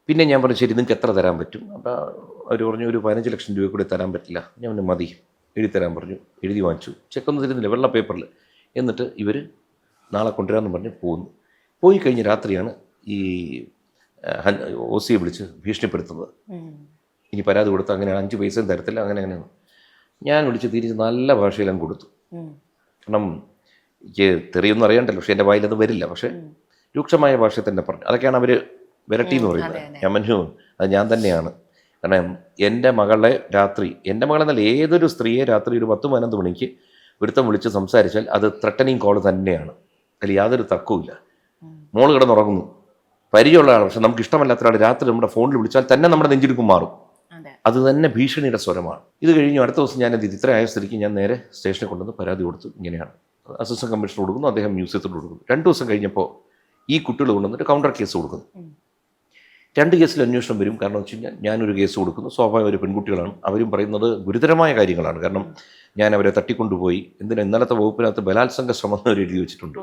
പിന്നെ ഞാൻ പറഞ്ഞു ശരി നിങ്ങൾക്ക് എത്ര തരാൻ പറ്റും? അപ്പോൾ അവർ പറഞ്ഞു ഒരു 15 ലക്ഷം രൂപ കൂടി തരാൻ പറ്റില്ല. ഞാൻ പറഞ്ഞു മതി, എഴുതി തരാൻ പറഞ്ഞു. എഴുതി വാങ്ങിച്ചു. ചെക്കൊന്നും തരുന്നില്ല, വെള്ള പേപ്പറിൽ. എന്നിട്ട് ഇവർ നാളെ കൊണ്ടുവരാമെന്ന് പറഞ്ഞ് പോകുന്നു. പോയി കഴിഞ്ഞ് രാത്രിയാണ് ഈ OC വിളിച്ച് ഭീഷണിപ്പെടുത്തുന്നത്. ഇനി പരാതി കൊടുത്ത് അങ്ങനെ 5 പൈസയും തരത്തില്ല, അങ്ങനെയാണ്. ഞാൻ വിളിച്ച് തിരിച്ച് നല്ല ഭാഷയിലും കൊടുത്തു. കാരണം എനിക്ക് തെറിയൊന്നും അറിയണ്ടല്ലോ, പക്ഷേ എൻ്റെ വായിലത് വരില്ല. പക്ഷേ രൂക്ഷമായ ഭാഷയിൽ തന്നെ പറഞ്ഞു. അതൊക്കെയാണ് അവർ വിരട്ടി എന്ന് പറയുന്നത്. ഞാൻ പറഞ്ഞു അത് ഞാൻ തന്നെയാണ്. കാരണം എൻ്റെ മകളെ രാത്രി, എൻ്റെ മകളെന്നല്ല ഏതൊരു സ്ത്രീയെ രാത്രി ഒരു 10-15 മണിക്ക് ഒരുത്തം വിളിച്ച് സംസാരിച്ചാൽ അത് ത്രട്ടനിങ് കോൾ തന്നെയാണ്. അതിൽ യാതൊരു തർക്കവുമില്ല. മോള് കിടന്നുറങ്ങുന്നു, പരിചയമുള്ള ആൾ, പക്ഷെ നമുക്ക് ഇഷ്ടമല്ലാത്ത ഒരാൾ രാത്രി നമ്മുടെ ഫോണിൽ വിളിച്ചാൽ തന്നെ നമ്മുടെ നെഞ്ചിടിപ്പ് മാറും. അത് തന്നെ ഭീഷണിയുടെ സ്വരമാണ്. ഇത് കഴിഞ്ഞു അടുത്ത ദിവസം ഞാൻ ഇത്ര ആയ സ്ഥിതിക്ക് ഞാൻ നേരെ സ്റ്റേഷനിൽ കൊണ്ടുവന്ന് പരാതി കൊടുത്തു. ഇങ്ങനെയാണ് അസിസ്റ്റന്റ് കമ്മീഷണർ കൊടുക്കുന്നു, അദ്ദേഹം മ്യൂസിയത്തോട് കൊടുക്കുന്നു. 2 ദിവസം കഴിഞ്ഞപ്പോൾ ഈ കുട്ടികൾ കൊണ്ടുവന്നിട്ട് കൗണ്ടർ കേസ് കൊടുക്കുന്നു. 2 കേസിൽ അന്വേഷണം വരും. കാരണം വെച്ച് കഴിഞ്ഞാൽ ഞാനൊരു കേസ് കൊടുക്കുന്നു, സ്വാഭാവിക ഒരു പെൺകുട്ടികളാണ്, അവരും പറയുന്നത് ഗുരുതരമായ കാര്യങ്ങളാണ്. കാരണം ഞാൻ അവരെ തട്ടിക്കൊണ്ടുപോയി, ഇന്നലത്തെ വകുപ്പിനകത്ത് ബലാത്സംഗ ശ്രമം അവർ എഴുതി വെച്ചിട്ടുണ്ട്.